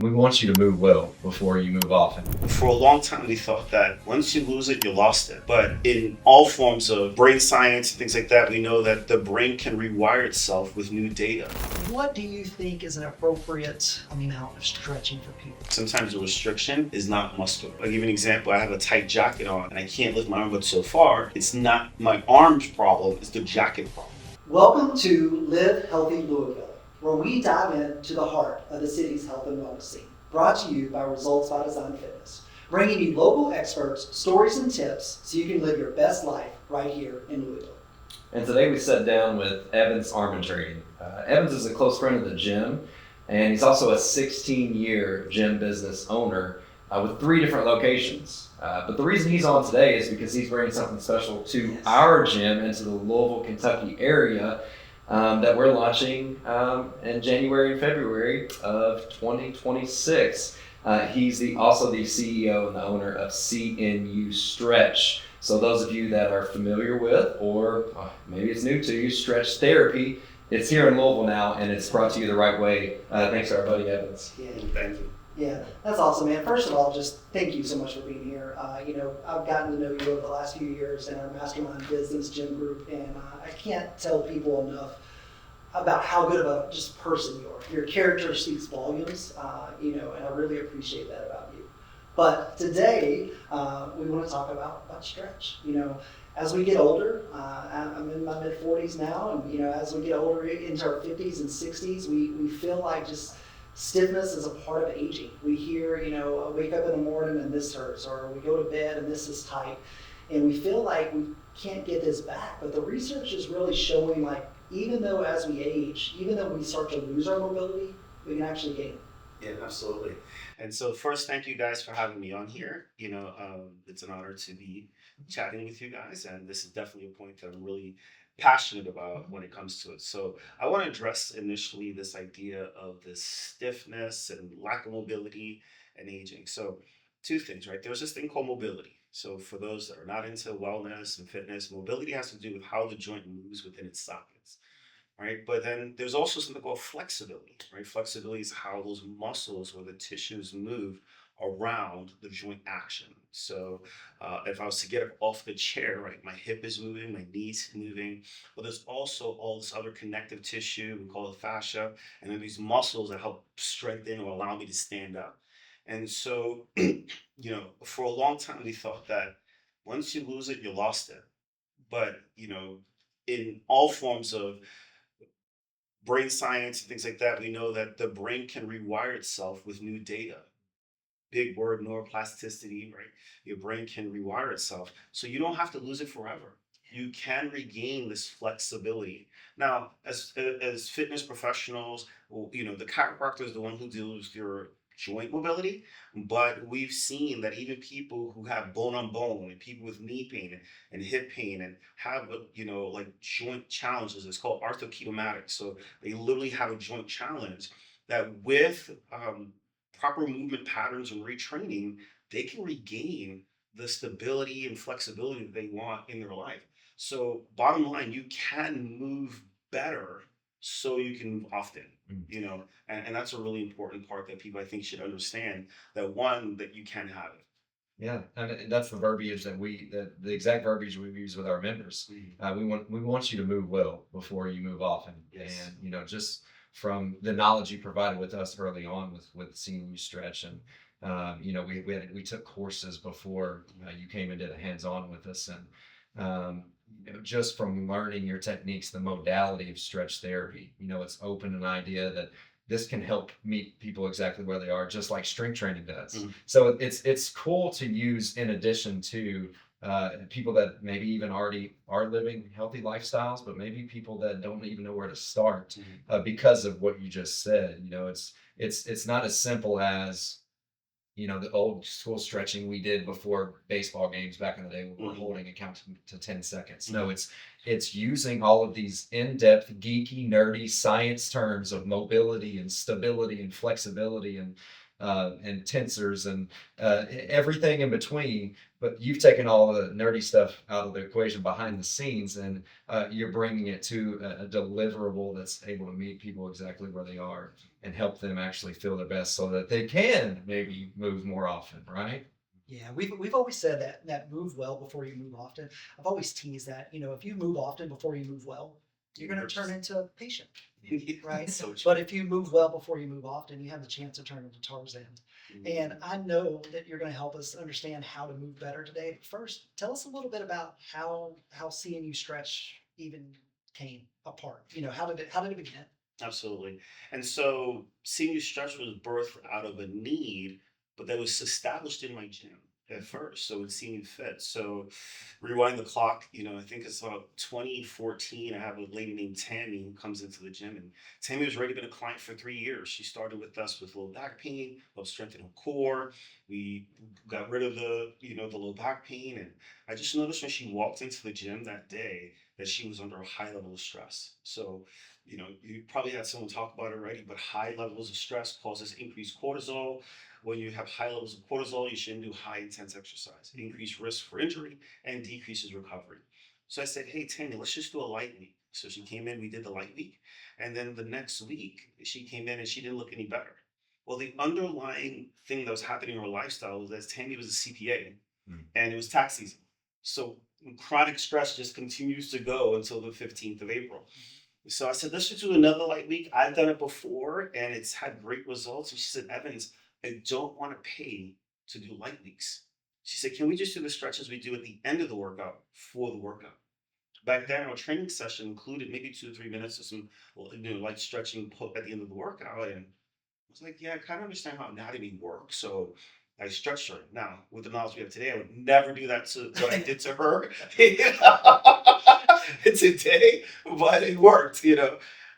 We want you to move well before you move often. For a long time, we thought that once you lose it, you lost it. But in all forms of brain science and things like that, we know that the brain can rewire itself with new data. What do you think is an appropriate amount of stretching for people? Sometimes the restriction is not muscular. I'll give you an example. I have a tight jacket on and I can't lift my arm up so far. It's not my arm's problem, it's the jacket problem. Welcome to Live Healthy Louisville, where we dive into the heart of the city's health and wellness scene. Brought to you by Results by Design Fitness, bringing you local experts, stories, and tips so you can live your best life right here in Louisville. And today we sat down with Evan's Armantrading. Evans is a close friend of the gym, and he's also a 16-year gym business owner with 3 different locations. But the reason he's on today is because he's bringing something special to our gym and to the Louisville, Kentucky area that we're launching in January and February of 2026. He's also the CEO and the owner of CNU Stretch. So those of you that are familiar with, or maybe it's new to you, stretch therapy, it's here in Louisville now, and it's brought to you the right way. Thanks to our buddy Evans. Yeah. Thank you. Yeah, that's awesome, man. First of all, just thank you so much for being here. I've gotten to know you over the last few years in our mastermind business gym group, and I can't tell people enough about how good of a just person you are. Your character speaks volumes, and I really appreciate that about you. But today, we want to talk about stretch. As we get older, I'm in my mid-40s now, and as we get older into our 50s and 60s, we feel like just stiffness is a part of aging. We hear, I wake up in the morning and this hurts, or we go to bed and this is tight, and we feel like we can't get this back. But the research is really showing, like, even though as we age, even though we start to lose our mobility, we can actually gain. Yeah, absolutely. And so first, thank you guys for having me on here. It's an honor to be chatting with you guys. And this is definitely a point that I'm really passionate about when it comes to it. So I want to address initially this idea of this stiffness and lack of mobility and aging. So 2 things, right? There's this thing called mobility. So for those that are not into wellness and fitness, mobility has to do with how the joint moves within its sockets. Right. But then there's also something called flexibility, right? Flexibility is how those muscles or the tissues move around the joint action. So if I was to get up off the chair, right, my hip is moving, my knees moving, but there's also all this other connective tissue, we call it fascia, and then these muscles that help strengthen or allow me to stand up. And so, for a long time, we thought that once you lose it, you lost it. But, in all forms of brain science and things like that, we know that the brain can rewire itself with new data. Big word, neuroplasticity, right? Your brain can rewire itself. So you don't have to lose it forever. You can regain this flexibility. Now, as fitness professionals, the chiropractor is the one who deals with your joint mobility, but we've seen that even people who have bone on bone and people with knee pain and hip pain and have like joint challenges, it's called arthrokinematics. So they literally have a joint challenge that with proper movement patterns and retraining, they can regain the stability and flexibility that they want in their life. So bottom line, you can move better so you can move often, and that's a really important part that people I think should understand, that you can have it. Yeah, and that's the verbiage the exact verbiage we use with our members. We want you to move well before you move often. Yes. And just from the knowledge you provided with us early on with CNU Stretch, and we took courses before you came and did a hands-on with us, and just from learning your techniques, the modality of stretch therapy, it's opened an idea that this can help meet people exactly where they are, just like strength training does. Mm-hmm. So it's cool to use in addition to people that maybe even already are living healthy lifestyles, but maybe people that don't even know where to start because of what you just said. It's not as simple as the old school stretching we did before baseball games back in the day when we're holding a count to 10 seconds. No, it's using all of these in-depth, geeky, nerdy science terms of mobility and stability and flexibility and tensors and everything in between. But you've taken all the nerdy stuff out of the equation behind the scenes, and you're bringing it to a deliverable that's able to meet people exactly where they are. and help them actually feel their best so that they can maybe move more often, right? Yeah, we've always said that move well before you move often. I've always teased that, if you move often before you move well, you're going to turn into a patient, right? So true. But if you move well before you move often, you have the chance to turn into Tarzan. And I know that you're going to help us understand how to move better today. But first, tell us a little bit about how CNU Stretch even came apart. How did it begin? Absolutely. And so CNU Stretch was birthed out of a need, but that was established in my gym at first. So it seemed fit. So rewind the clock, I think it's about 2014. I have a lady named Tammy who comes into the gym, and Tammy was already been a client for 3 years. She started with us with low back pain, helped strengthen her core. We got rid of the low back pain. And I just noticed when she walked into the gym that day that she was under a high level of stress. So you probably had someone talk about it already, but high levels of stress causes increased cortisol. When you have high levels of cortisol, you shouldn't do high intense exercise. Increased risk for injury and decreases recovery. So I said, hey, Tammy, let's just do a light week. So she came in, we did the light week. And then the next week, she came in and she didn't look any better. Well, the underlying thing that was happening in her lifestyle was that Tammy was a CPA and it was tax season. So chronic stress just continues to go until the 15th of April. So I said, let's just do another light week. I've done it before and it's had great results. And she said, Evans, I don't want to pay to do light weeks. She said, can we just do the stretches we do at the end of the workout for the workout? Back then, our training session included maybe 2 or 3 minutes of some light stretching at the end of the workout. And I was like, yeah, I kind of understand how anatomy works. So I stretched her. Now, with the knowledge we have today, I would never do that to what I did to her today, but it worked.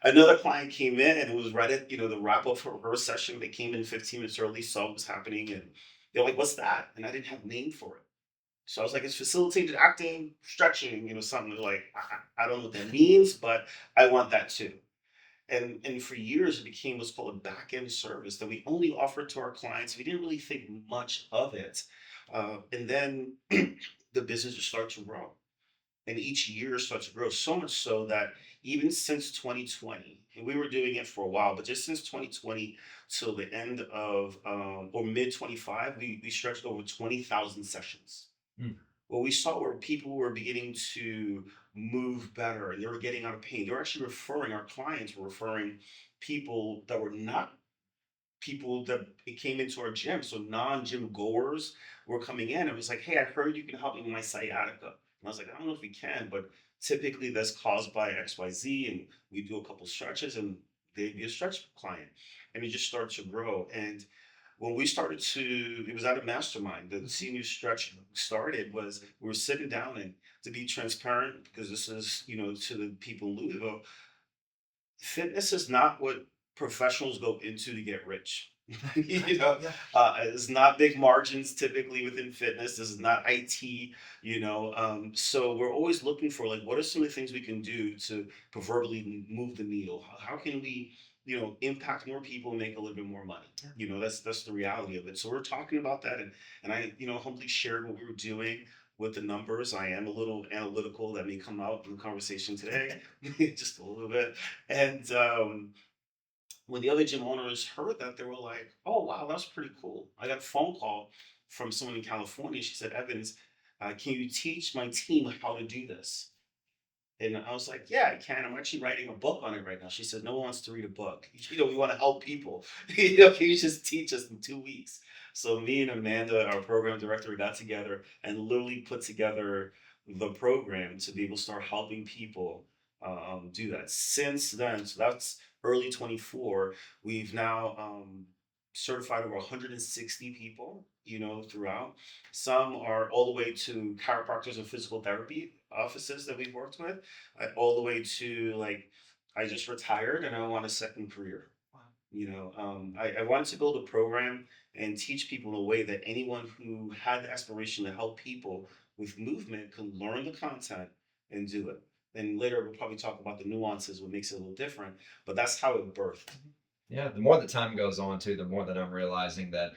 Another client came in and it was right at, the wrap up for her session. They came in 15 minutes early, saw what was happening, and they're like, what's that? And I didn't have a name for it. So I was like, it's facilitated acting, stretching, something. They're like, I don't know what that means, but I want that too. And for years, it became what's called a back end service that we only offered to our clients. We didn't really think much of it. And then the business just started to grow. And each year starts to grow, so much so that even since 2020, and we were doing it for a while, but just since 2020 till the end of or mid 25, we stretched over 20,000 sessions. What we saw were people were beginning to move better and they were getting out of pain. They were actually referring, our clients were referring people that were not people that came into our gym. So non-gym goers were coming in. It was like, hey, I heard you can help me with my sciatica. And I was like, I don't know if we can, but typically that's caused by XYZ. And we do a couple stretches and they'd be a stretch client. And it just started to grow. And when we started it was at a mastermind. The CNU Stretch started was we were sitting down, and to be transparent, because this is, to the people in Louisville, fitness is not what professionals go into to get rich. It's not big margins typically within fitness. This is not IT, so we're always looking for like, what are some of the things we can do to proverbially move the needle? How can we impact more people and make a little bit more money? That's the reality of it. So we're talking about that, and I humbly shared what we were doing with the numbers. I am a little analytical. That may come out in the conversation today, just a little bit. And when the other gym owners heard that, they were like, oh, wow, that's pretty cool. I got a phone call from someone in California. She said, Evans, can you teach my team how to do this? And I was like, yeah, I can. I'm actually writing a book on it right now. She said, no one wants to read a book. We want to help people. Can you just teach us in 2 weeks? So me and Amanda, our program director, we got together and literally put together the program to be able to start helping people do that. Since then, so that's early 24, we've now certified over 160 people, throughout. Some are all the way to chiropractors and physical therapy offices that we've worked with, all the way to like, I just retired and I want a second career. I wanted to build a program and teach people in a way that anyone who had the aspiration to help people with movement can learn the content and do it. And later we'll probably talk about the nuances, what makes it a little different, but that's how it birthed. Yeah, the more the time goes on too, the more that I'm realizing that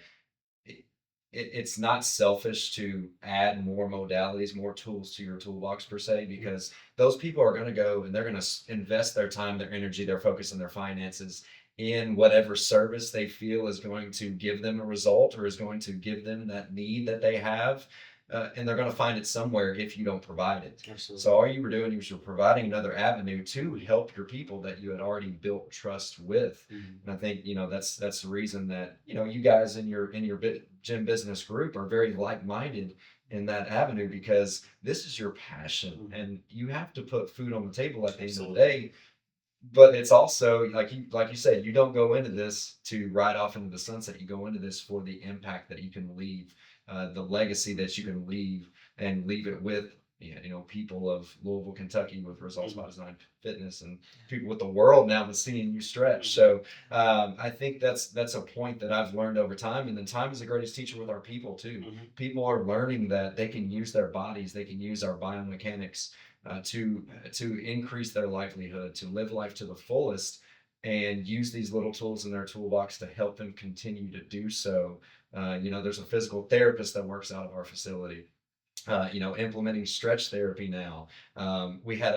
it's not selfish to add more modalities, more tools to your toolbox per se, because those people are going to go and they're going to invest their time, their energy, their focus, and their finances in whatever service they feel is going to give them a result or is going to give them that need that they have. And they're going to find it somewhere if you don't provide it. Absolutely. So all you were doing was you're providing another avenue to help your people that you had already built trust with. And I think that's the reason that you guys in your gym business group are very like-minded in that avenue, because this is your passion and you have to put food on the table at the end of the day. But it's also like you said, you don't go into this to ride off into the sunset. You go into this for the impact that you can leave, the legacy that you can leave, and leave it with people of Louisville, Kentucky, with Results by Design Fitness, and people with the world now with CNU Stretch. So I think that's a point that I've learned over time, and then time is the greatest teacher with our people too. People are learning that they can use their bodies, they can use our biomechanics to increase their livelihood, to live life to the fullest, and use these little tools in their toolbox to help them continue to do so. There's a physical therapist that works out of our facility. Implementing stretch therapy now. We had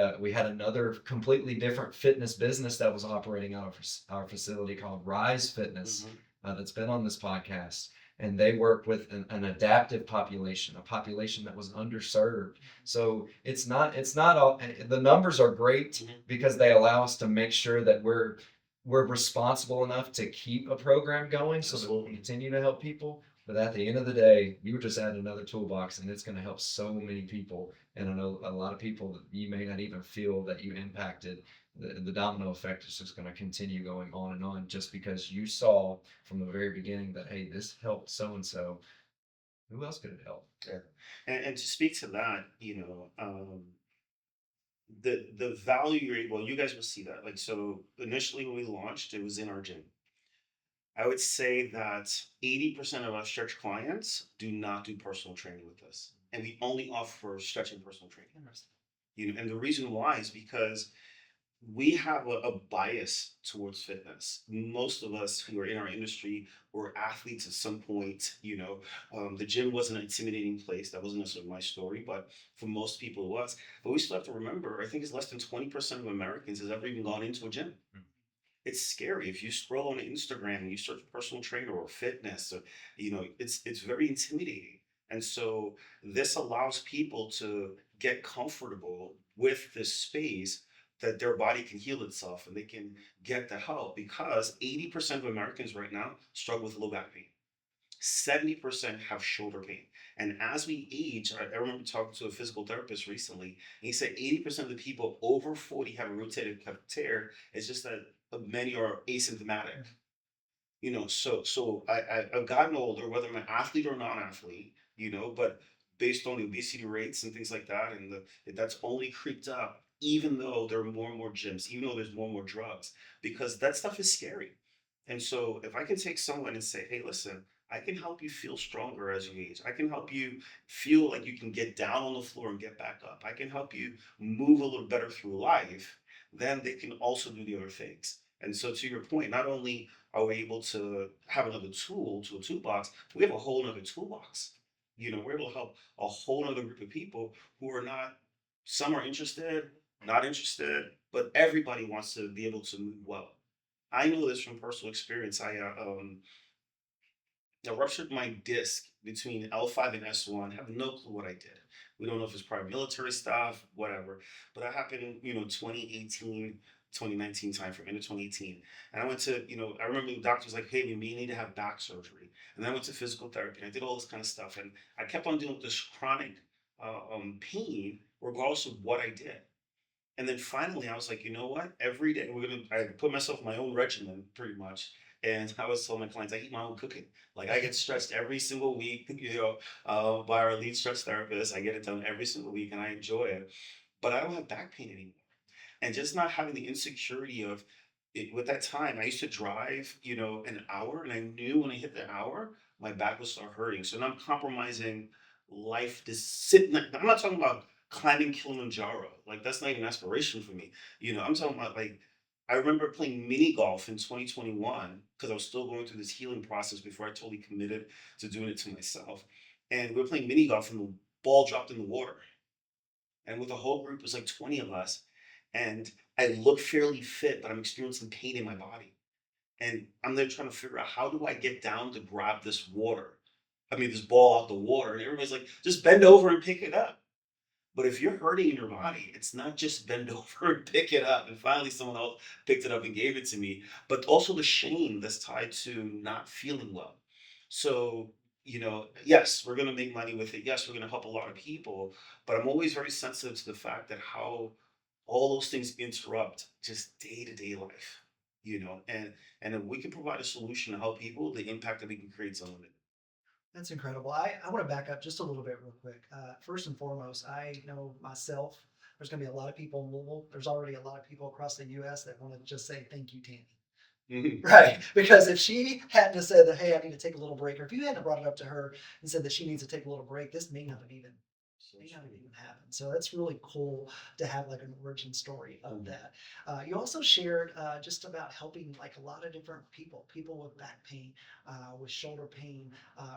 another completely different fitness business that was operating out of our facility called Rise Fitness, that's been on this podcast. And they work with an adaptive population, a population that was underserved. So it's not all, the numbers are great because they allow us to make sure that we're responsible enough to keep a program going so that we continue to help people. But at the end of the day, you were just adding another toolbox, and it's going to help so many people. And I know a lot of people that you may not even feel that you impacted. The domino effect is just going to continue going on and on, just because you saw from the very beginning that, hey, this helped so and so. Who else could it help? Yeah. And to speak to that, the value you're able, you guys will see that. Like, so initially when we launched, it was in our gym. I would say that 80% of our stretch clients do not do personal training with us. And we only offer stretch and personal training. And the reason why is because we have a bias towards fitness. Most of us who are in our industry were athletes at some point. The gym wasn't an intimidating place. That wasn't necessarily my story, but for most people it was. But we still have to remember, I think it's less than 20% of Americans has ever even gone into a gym. It's scary. If you scroll on Instagram and you search personal trainer or fitness, or, it's very intimidating. And so this allows people to get comfortable with this space that their body can heal itself and they can get the help, because 80% of Americans right now struggle with low back pain. 70% have shoulder pain. And as we age, I remember talking to a physical therapist recently, and he said 80% of the people over 40 have a rotator cuff tear. It's just that many are asymptomatic. So I've gotten older, whether I'm an athlete or non-athlete, but based on the obesity rates and things like that, and that's only creeped up, even though there are more and more gyms, even though there's more and more drugs, because that stuff is scary. And so if I can take someone and say, hey, listen, I can help you feel stronger as you age. I can help you feel like you can get down on the floor and get back up. I can help you move a little better through life. Then they can also do the other things. And so to your point, not only are we able to have another tool to a toolbox, we have a whole other toolbox. We're able to help a whole other group of people who are not, some are interested, not interested, but everybody wants to be able to move well. I know this from personal experience. I ruptured my disc between L5 and S1. Have no clue what I did. We don't know if it's probably military stuff, whatever. But that happened, 2018, 2019 time frame, end of 2018. And I went to, I remember the doctor was like, hey, you may need to have back surgery. And then I went to physical therapy and I did all this kind of stuff. And I kept on dealing with this chronic pain, regardless of what I did. And then finally, I was like, you know what? Every day I put myself in my own regimen pretty much. And I was telling my clients, I eat my own cooking. Like, I get stretched every single week, by our lead stretch therapist. I get it done every single week and I enjoy it. But I don't have back pain anymore. And just not having the insecurity of it, with that time, I used to drive, an hour, and I knew when I hit the hour, my back would start hurting. So now I'm compromising life to sit. I'm not talking about climbing Kilimanjaro. Like, that's not even an aspiration for me. I'm talking about, like, I remember playing mini golf in 2021 because I was still going through this healing process before I totally committed to doing it to myself. And we were playing mini golf, and the ball dropped in the water. And with the whole group, it was like 20 of us. And I look fairly fit, but I'm experiencing pain in my body. And I'm there trying to figure out, how do I get down to grab this water? I mean, this ball out the water, and everybody's like, just bend over and pick it up. But if you're hurting in your body, it's not just bend over and pick it up. And finally, someone else picked it up and gave it to me, but also the shame that's tied to not feeling well. So, yes, we're going to make money with it. Yes, we're going to help a lot of people. But I'm always very sensitive to the fact that how all those things interrupt just day to day life, and if we can provide a solution to help people, the impact that we can create is unlimited. That's incredible. I want to back up just a little bit real quick. First and foremost, I know myself, there's going to be a lot of people in Louisville. There's already a lot of people across the U.S. that want to just say, thank you, Tammy. Mhm. Right. Because if she hadn't have said that, hey, I need to take a little break, or if you hadn't brought it up to her and said that she needs to take a little break, this may not have even happened. So that's really cool to have like an origin story of that. You also shared just about helping like a lot of different people with back pain, with shoulder pain,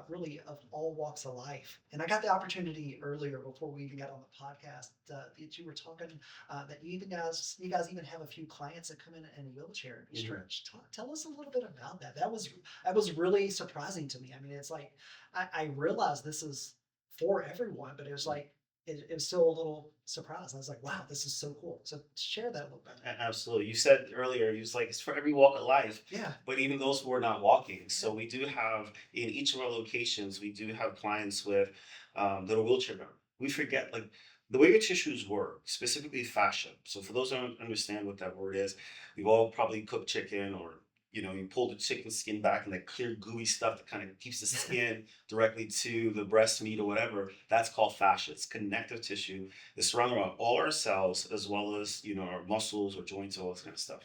really of all walks of life. And I got the opportunity earlier before we even got on the podcast that you were talking that you guys even have a few clients that come in a wheelchair and stretch. Tell us a little bit about that. That was really surprising to me. I mean, it's like I realized this is for everyone, but it was like it was still a little surprised. I was like, wow, this is so cool. So share that a little bit. Absolutely. You said earlier, you was like, it's for every walk of life, Yeah. but even those who are not walking. So we do have, in each of our locations, we do have clients with that are wheelchair bound. We forget, like, the way your tissues work, specifically fascia. So for those who don't understand what that word is, we've all probably cooked chicken, or you pull the chicken skin back, and that clear gooey stuff that kind of keeps the skin directly to the breast meat or whatever. That's called fascia. It's connective tissue. It's surrounded around all our cells, as well as our muscles or joints, all this kind of stuff.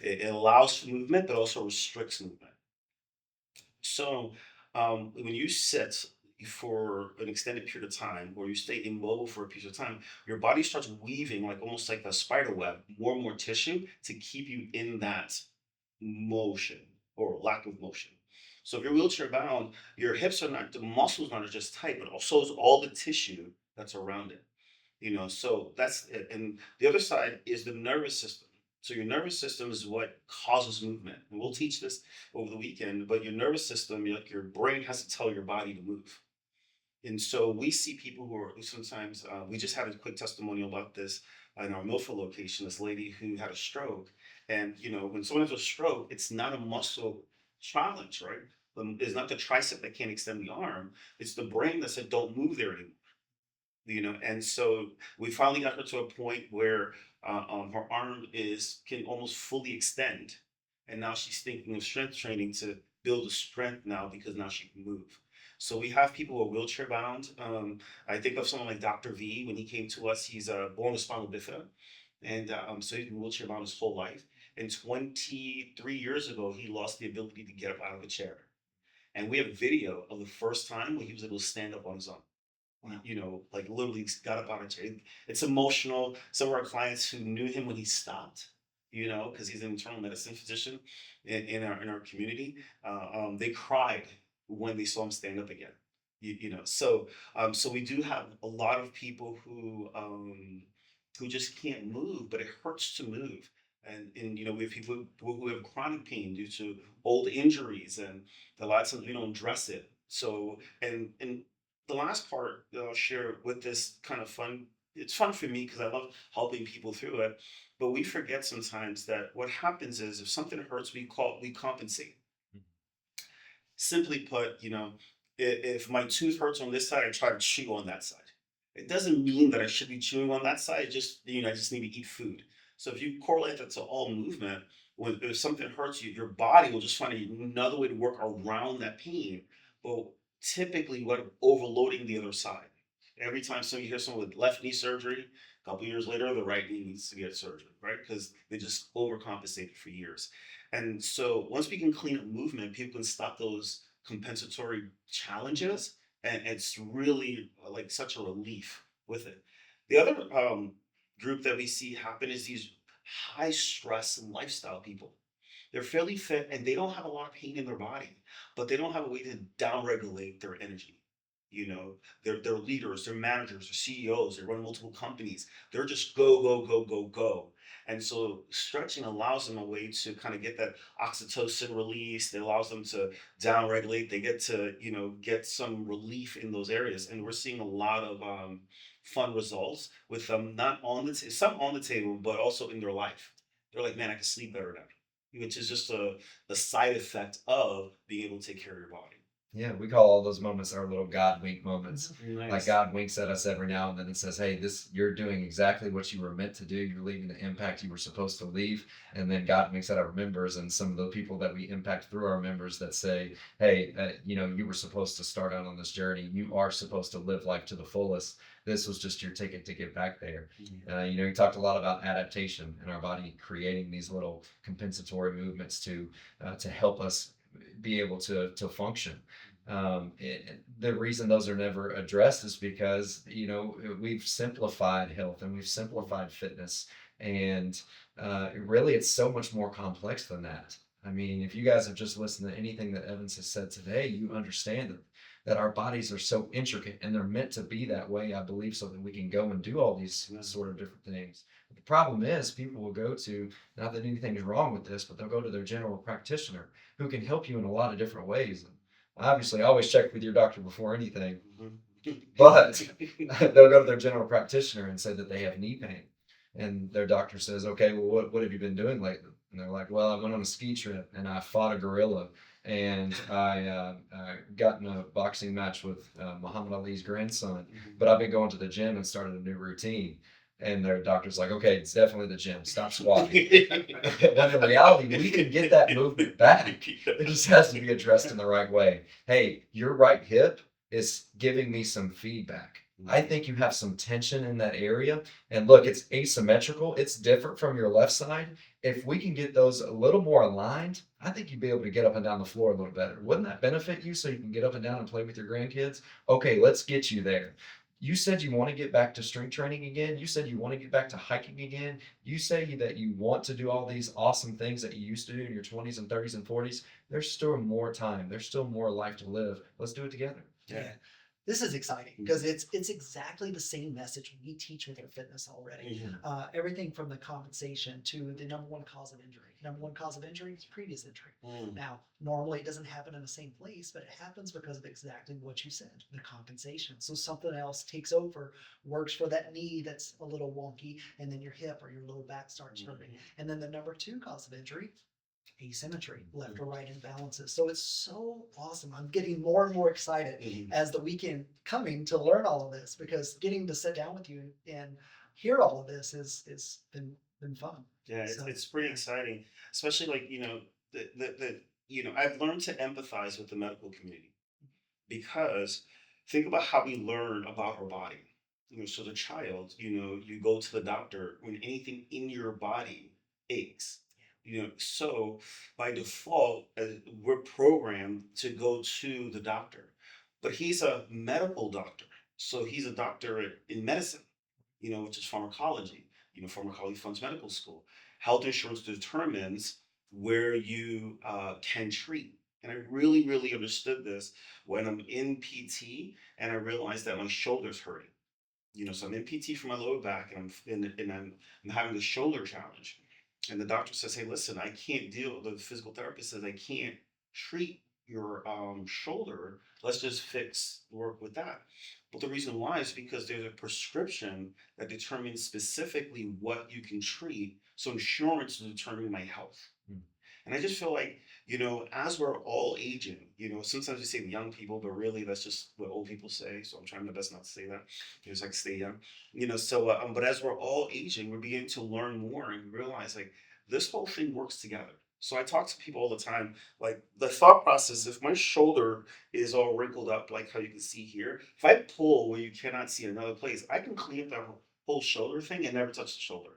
It allows for movement, but also restricts movement. So when you sit for an extended period of time, or you stay immobile for a period of time, your body starts weaving, like almost like a spider web, more and more tissue to keep you in that motion or lack of motion. So if you're wheelchair bound, your hips are not, the muscles not just tight, but also is all the tissue that's around it. So that's it. And the other side is the nervous system. So your nervous system is what causes movement. And we'll teach this over the weekend, but your nervous system, like your brain, has to tell your body to move. And so we see people who sometimes, we just had a quick testimonial about this in our Milford location, this lady who had a stroke. And, when someone has a stroke, it's not a muscle challenge, right? It's not the tricep that can't extend the arm. It's the brain that said, don't move there anymore. And so we finally got her to a point where her arm is can almost fully extend, and now she's thinking of strength training to build a strength now, because now she can move. So we have people who are wheelchair bound. I think of someone like Dr. V. When he came to us, he's born with spinal bifida, and so he's been wheelchair bound his whole life. And 23 years ago, he lost the ability to get up out of a chair. And we have video of the first time when he was able to stand up on his own. Wow. Like literally got up out of chair. It's emotional. Some of our clients who knew him when he stopped, because he's an internal medicine physician in our community, they cried when they saw him stand up again. So we do have a lot of people who just can't move, but it hurts to move. And we have people who have chronic pain due to old injuries, and a lot of times we don't address it. So and the last part that I'll share with this kind of fun, it's fun for me because I love helping people through it. But we forget sometimes that what happens is, if something hurts, we compensate. Simply put, if my tooth hurts on this side, I try to chew on that side. It doesn't mean that I should be chewing on that side. Just I just need to eat food. So if you correlate that to all movement, if something hurts you, your body will just find another way to work around that pain. But typically, what overloading the other side. Every time you hear someone with left knee surgery, a couple years later, the right knee needs to get surgery, right? Because they just overcompensated for years. And so once we can clean up movement, people can stop those compensatory challenges, and it's really like such a relief with it. The other group that we see happen is these high stress and lifestyle people. They're fairly fit and they don't have a lot of pain in their body, but they don't have a way to downregulate their energy. You know, they're leaders, they're managers, they're CEOs, they run multiple companies. They're just go, go, go, go, go. And so stretching allows them a way to kind of get that oxytocin release. It allows them to down regulate. They get to, get some relief in those areas. And we're seeing a lot of fun results with them, not on some on the table, but also in their life. They're like, man, I can sleep better now, which is just a side effect of being able to take care of your body. Yeah, we call all those moments our little God wink moments. Nice. Like God winks at us every now and then and says, "Hey, you're doing exactly what you were meant to do. You're leaving the impact you were supposed to leave." And then God winks at our members and some of the people that we impact through our members that say, "Hey, you were supposed to start out on this journey. You are supposed to live life to the fullest. This was just your ticket to get back there." You talked a lot about adaptation in our body, creating these little compensatory movements to help us be able to function. The reason those are never addressed is because we've simplified health and we've simplified fitness, and really it's so much more complex than that. I mean, if you guys have just listened to anything that Evans has said today, you understand that our bodies are so intricate and they're meant to be that way, I believe, so that we can go and do all these sort of different things. But the problem is people will go to, not that anything's wrong with this, but they'll go to their general practitioner who can help you in a lot of different ways. And obviously, always check with your doctor before anything, but they'll go to their general practitioner and say that they have knee pain. And their doctor says, "Okay, well, what have you been doing lately?" And they're like, "Well, I went on a ski trip and I fought a gorilla and I got in a boxing match with Muhammad Ali's grandson, but I've been going to the gym and started a new routine." And their doctor's like, "Okay, it's definitely the gym. Stop squatting." When in reality, we can get that movement back. It just has to be addressed in the right way. "Hey, your right hip is giving me some feedback. I think you have some tension in that area. And look, it's asymmetrical. It's different from your left side. If we can get those a little more aligned, I think you'd be able to get up and down the floor a little better. Wouldn't that benefit you so you can get up and down and play with your grandkids? Okay, let's get you there. You said you want to get back to strength training again. You said you want to get back to hiking again. You say that you want to do all these awesome things that you used to do in your 20s and 30s and 40s. There's still more time. There's still more life to live. Let's do it together." Yeah. This is exciting because it's exactly the same message we teach with our fitness already. Everything from the compensation to the number one cause of injury. Number one cause of injury is previous injury. Now, normally it doesn't happen in the same place, but it happens because of exactly what you said, the compensation. So something else takes over, works for that knee that's a little wonky, and then your hip or your low back starts hurting. And then the number two cause of injury, asymmetry, left or right imbalances. So it's so awesome. I'm getting more and more excited as the weekend coming to learn all of this, because getting to sit down with you and hear all of this is been fun. Yeah, it's pretty exciting, especially like I've learned to empathize with the medical community, because think about how we learn about our body. So the child, you go to the doctor when anything in your body aches. So by default, we're programmed to go to the doctor, but he's a medical doctor, so he's a doctor in medicine, which is pharmacology. Pharmacology funds medical school. Health insurance determines where you can treat. And I really, really understood this when I'm in PT and I realized that my shoulder's hurting. So I'm in PT for my lower back, and I'm having a shoulder challenge. And the doctor says, "Hey, listen, I can't deal." The physical therapist says, "I can't treat your shoulder. Let's just work with that." But the reason why is because there's a prescription that determines specifically what you can treat. So insurance is determining my health. And I just feel like, as we're all aging, sometimes we say young people, but really that's just what old people say. So I'm trying my best not to say that, because I can stay young. But as we're all aging, we're beginning to learn more and realize like this whole thing works together. So I talk to people all the time, like the thought process, if my shoulder is all wrinkled up, like how you can see here, if I pull where you cannot see another place, I can clean up that whole shoulder thing and never touch the shoulder,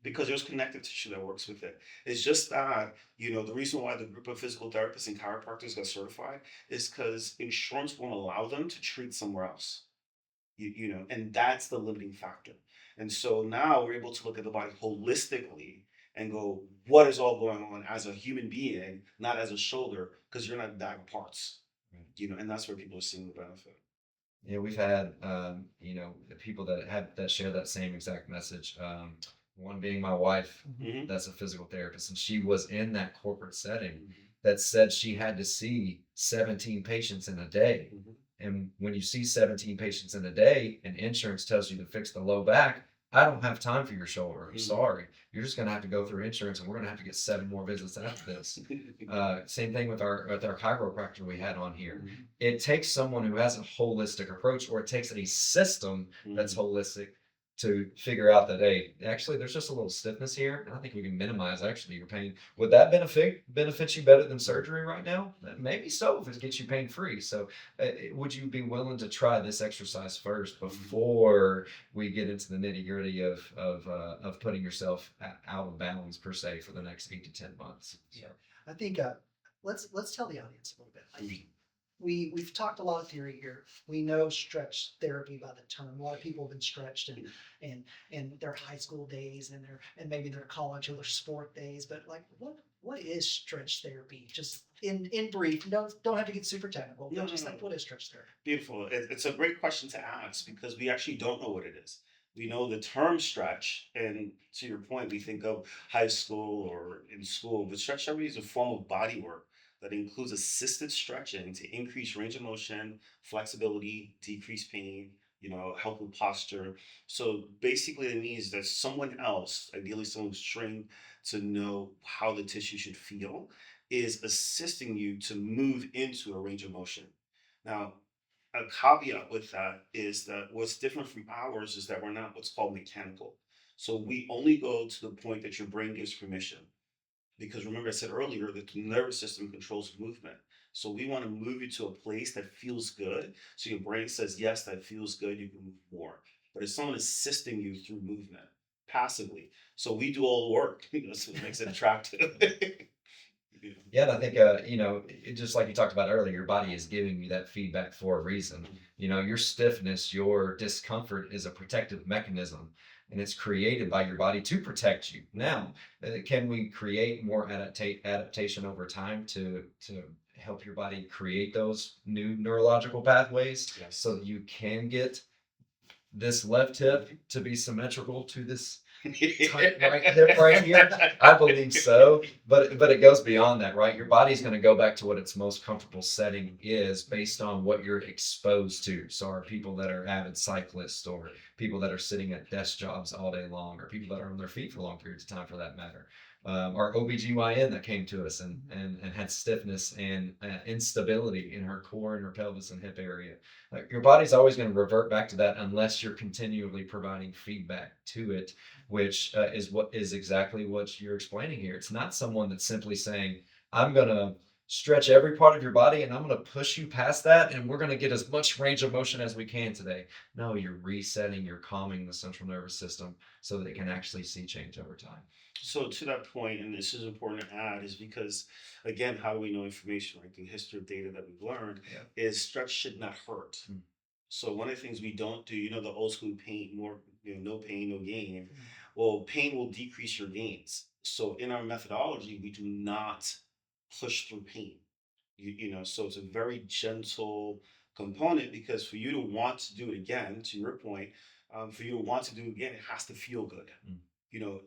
because there's connective tissue that works with it. It's just that, the reason why the group of physical therapists and chiropractors got certified is because insurance won't allow them to treat somewhere else. And that's the limiting factor. And so now we're able to look at the body holistically and go, what is all going on as a human being, not as a shoulder, because you're not a bag of parts. And that's where people are seeing the benefit. Yeah, we've had people that share that same exact message. One being my wife, Mm-hmm. that's a physical therapist, and she was in that corporate setting Mm-hmm. that said she had to see 17 patients in a day. Mm-hmm. And when you see 17 patients in a day and insurance tells you to fix the low back, I don't have time for your shoulder. I'm Mm-hmm. sorry. You're just going to have to go through insurance and we're going to have to get 7 more visits after this. Same thing with our chiropractor we had on here. Mm-hmm. It takes someone who has a holistic approach, or it takes a system that's holistic to figure out that, hey, actually there's just a little stiffness here, and I think we can minimize actually your pain. Would that benefit you better than surgery right now? Maybe so, if it gets you pain free. So would you be willing to try this exercise first before we get into the nitty gritty of putting yourself out of balance per se for the next 8 to 10 months? Yeah, I think let's tell the audience a little bit. I mean, we've talked a lot of theory here. We know stretch therapy by the term. A lot of people have been stretched in their high school days and maybe their college or their sport days. But like, what is stretch therapy? Just in brief. Don't have to get super technical. But just like, what is stretch therapy? Beautiful. It's a great question to ask because we actually don't know what it is. We know the term stretch, and to your point, we think of high school or in school, but stretch therapy is a form of body work that includes assisted stretching to increase range of motion, flexibility, decrease pain, help with posture. So basically, it means that someone else, ideally someone who's trained to know how the tissue should feel, is assisting you to move into a range of motion. Now, a caveat with that is that what's different from ours is that we're not what's called mechanical. So we only go to the point that your brain gives permission. Because remember, I said earlier that the nervous system controls movement. So we want to move you to a place that feels good. So your brain says, yes, that feels good. You can move more. But it's someone assisting you through movement passively. So we do all the work. So it makes it attractive. Yeah, and I think just like you talked about earlier, your body is giving you that feedback for a reason. Your stiffness, your discomfort is a protective mechanism, and it's created by your body to protect you. Now, can we create more adaptation over time to help your body create those new neurological pathways, Yes. so that you can get this left hip to be symmetrical to this tight right hip right here? I believe so, but it goes beyond that, right? Your body's going to go back to what its most comfortable setting is based on what you're exposed to. So are people that are avid cyclists, or people that are sitting at desk jobs all day long, or people that are on their feet for long periods of time for that matter. Our OBGYN that came to us and had stiffness and instability in her core and her pelvis and hip area. Your body's always going to revert back to that unless you're continually providing feedback to it, which is exactly what you're explaining here. It's not someone that's simply saying, I'm going to stretch every part of your body and I'm going to push you past that and we're going to get as much range of motion as we can today. No, you're resetting, you're calming the central nervous system so that it can actually see change over time. So to that point, and this is important to add, is because again, how do we know information, right? The history of data that we've learned is stretch should not hurt. So one of the things we don't do, the old school pain, more, no pain, no gain. Well, pain will decrease your gains. So in our methodology, we do not push through pain. So it's a very gentle component because for you to want to do it again, to your point, for you to want to do it again, it has to feel good.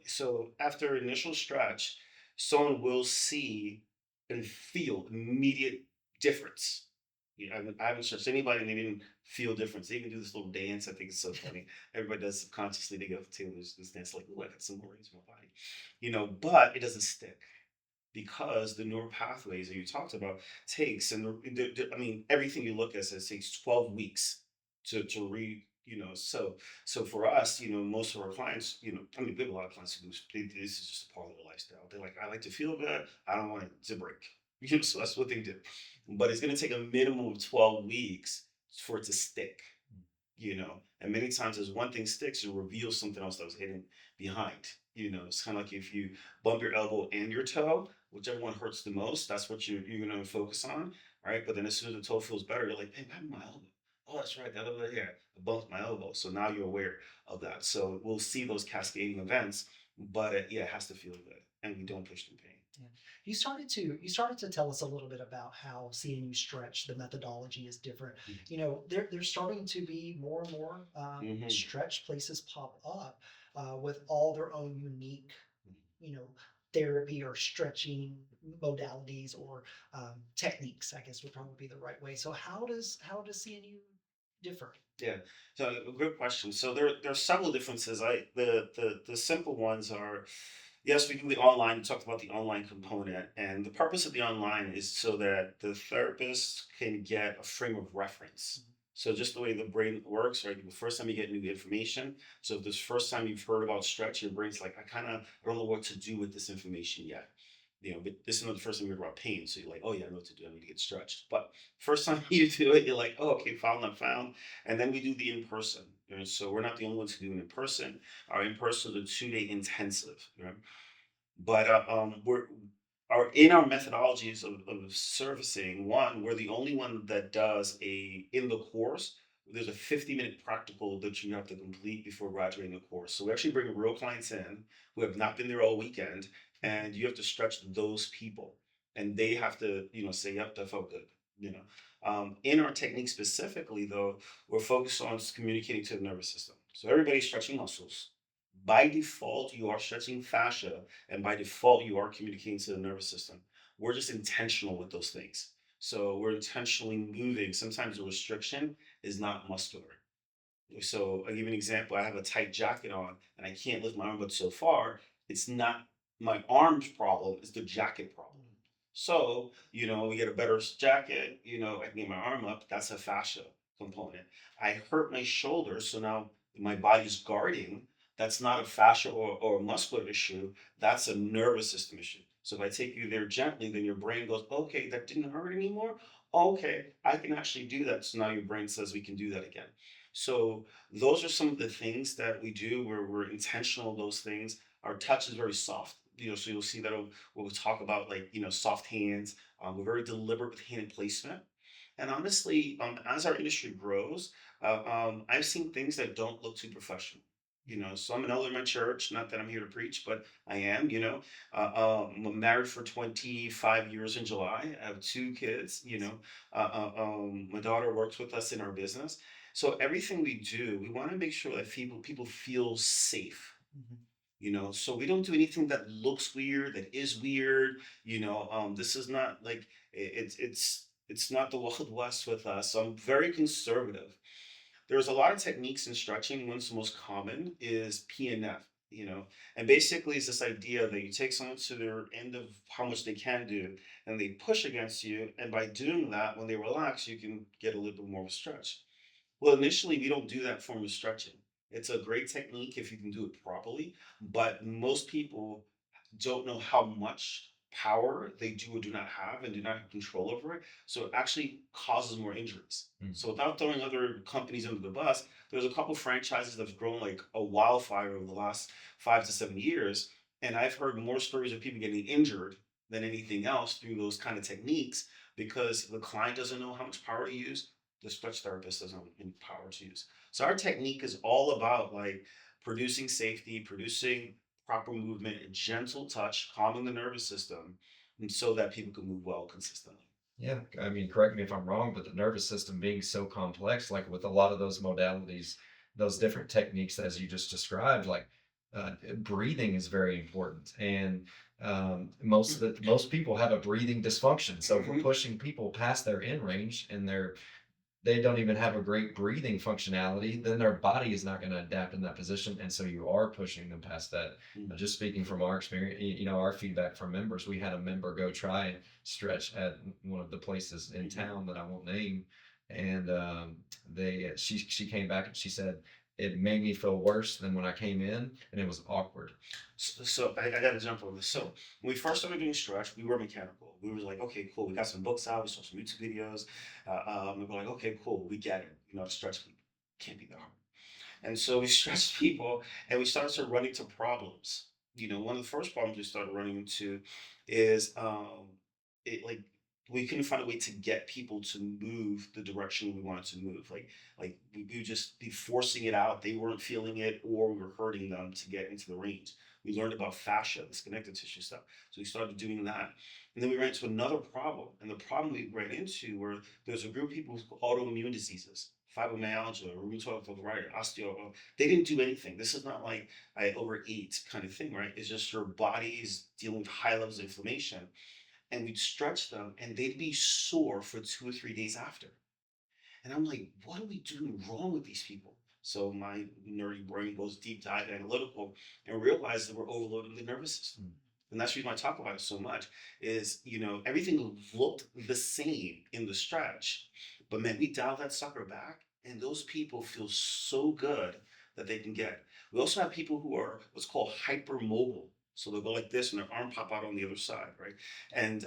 So after initial stretch, someone will see and feel immediate difference. I haven't stretched anybody and they didn't feel difference. They even do this little dance. I think it's so funny. Everybody does subconsciously. They get off the table, this dance like, "Ooh, I got some more range in my body," but it doesn't stick because the neural pathways that you talked about takes, and I mean, everything you look at says takes 12 weeks to read. So for us, most of our clients, I mean, we have a lot of clients who this is just a part of their lifestyle. They're like, I like to feel good. I don't want it to break. So that's what they do. But it's going to take a minimum of 12 weeks for it to stick. And many times as one thing sticks, it reveals something else that was hidden behind. It's kind of like if you bump your elbow and your toe, whichever one hurts the most, that's what you're going to focus on, right? But then as soon as the toe feels better, you're like, hey, what happened to my elbow? Oh, that's right, the other way here. I bumped my elbow. So now you're aware of that. So we'll see those cascading events, but it has to feel good. And we don't push through pain. Yeah. You started to tell us a little bit about how CNU Stretch, the methodology is different. You know, there's starting to be more and more stretch places pop up with all their own unique, you know, therapy or stretching modalities or techniques, I guess would probably be the right way. So how does CNU differ? Yeah, so a good question. So there are several differences. The simple ones are, yes, we do the online. You talked about the online component, and the purpose of the online is so that the therapist can get a frame of reference. So just the way the brain works, right? The first time you get new information. So if this first time you've heard about stretch, your brain's like, I don't know what to do with this information yet. But this is not the first time you heard about pain. So you're like, oh yeah, I know what to do. I need to get stretched. But first time you do it, you're like, oh, okay, found, not found. And then we do the in person. So we're not the only ones who do it in person. Our in person is a 2 day intensive. But we're in our methodologies of servicing. One, we're the only one that does in the course. There's a 50-minute practical that you have to complete before graduating the course. So we actually bring real clients in who have not been there all weekend, and you have to stretch those people, and they have to, say, "Yep, that felt good." In our technique specifically, though, we're focused on communicating to the nervous system. So everybody's stretching muscles. By default, you are stretching fascia, and by default, you are communicating to the nervous system. We're just intentional with those things. So we're intentionally moving. Sometimes the restriction is not muscular. So I'll give you an example. I have a tight jacket on and I can't lift my arm but so far. It's not my arm's problem, it's the jacket problem. So, we get a better jacket, I can get my arm up. That's a fascia component. I hurt my shoulder, so now my body's guarding. That's not a fascia or a muscular issue. That's a nervous system issue. So if I take you there gently, then your brain goes, okay, that didn't hurt anymore. Okay, I can actually do that. So now your brain says we can do that again. So those are some of the things that we do where we're intentional, those things. Our touch is very soft. So you'll see that when we talk about like, soft hands, we're very deliberate with hand placement. And honestly, as our industry grows, I've seen things that don't look too professional. So I'm an elder in my church. Not that I'm here to preach, but I am. I'm married for 25 years in July. I have 2 kids. My daughter works with us in our business. So everything we do, we want to make sure that people feel safe. So we don't do anything that looks weird, that is weird. This is not like it's not the Wild West with us. So I'm very conservative. There's a lot of techniques in stretching. One of the most common is PNF. And basically it's this idea that you take someone to their end of how much they can do, and they push against you, and by doing that, when they relax, you can get a little bit more of a stretch. Well, initially, we don't do that form of stretching. It's a great technique if you can do it properly, but most people don't know how much power they do or do not have and do not have control over it. So it actually causes more injuries. So without throwing other companies under the bus, there's a couple franchises that have grown like a wildfire over the last 5 to 7 years. And I've heard more stories of people getting injured than anything else through those kind of techniques because the client doesn't know how much power to use, the stretch therapist doesn't have any power to use. So our technique is all about like producing safety, producing proper movement, a gentle touch, calming the nervous system, and so that people can move well consistently. Yeah, I mean, correct me if I'm wrong, but the nervous system being so complex, like with a lot of those modalities, those different techniques as you just described, like breathing is very important, and most people have a breathing dysfunction. So if we're pushing people past their in range and they don't even have a great breathing functionality, then their body is not going to adapt in that position. And so you are pushing them past that. Just speaking from our experience, our feedback from members, we had a member go try and stretch at one of the places in town that I won't name. And she came back and she said, it made me feel worse than when I came in, and it was awkward. So I got to jump over this. So when we first started doing stretch, we were mechanical. We were like, okay, cool. We got some books out. We saw some YouTube videos. And we're like, okay, cool. We get it. Stretch people can't be that hard. And so we stretched people, and we started to run into problems. One of the first problems we started running into is it like we couldn't find a way to get people to move the direction we wanted to move. Like we would just be forcing it out. They weren't feeling it, or we were hurting them to get into the range. We learned about fascia, this connective tissue stuff. So we started doing that. And then we ran into another problem. And the problem we ran into were there's a group of people with autoimmune diseases, fibromyalgia, rheumatoid arthritis, osteo. They didn't do anything. This is not like I overeat kind of thing, right? It's just your body is dealing with high levels of inflammation, and we'd stretch them and they'd be sore for 2 or 3 days after. And I'm like, what are we doing wrong with these people? So my nerdy brain goes deep dive analytical and realizes that we're overloading the nervous system. And that's the reason I talk about it so much is, everything looked the same in the stretch, but man, we dial that sucker back and those people feel so good that they can get. We also have people who are what's called hypermobile. So they'll go like this and their arm pop out on the other side, right? And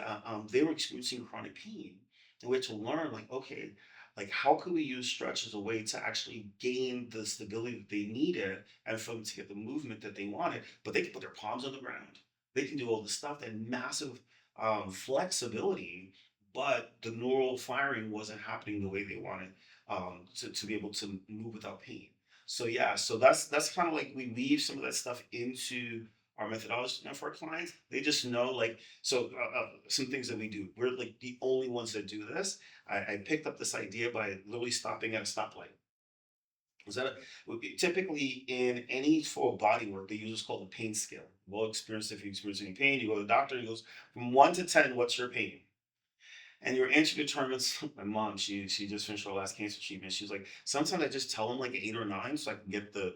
they were experiencing chronic pain. And we had to learn, like, okay, like how could we use stretch as a way to actually gain the stability that they needed and for them to get the movement that they wanted, but they can put their palms on the ground. They can do all this stuff, that massive flexibility, but the neural firing wasn't happening the way they wanted to be able to move without pain. So yeah, so that's kind of like we weave some of that stuff into our methodology now for our clients. They just know, like, so some things that we do. We're like the only ones that do this. I picked up this idea by literally stopping at a stoplight. Is that typically in any form of body work, they use what's called a pain scale. Well experienced, if you experience any pain, you go to the doctor, and he goes from 1 to 10, what's your pain? And your answer determines. My mom, she just finished her last cancer treatment. She was like, sometimes I just tell them like 8 or 9 so I can get the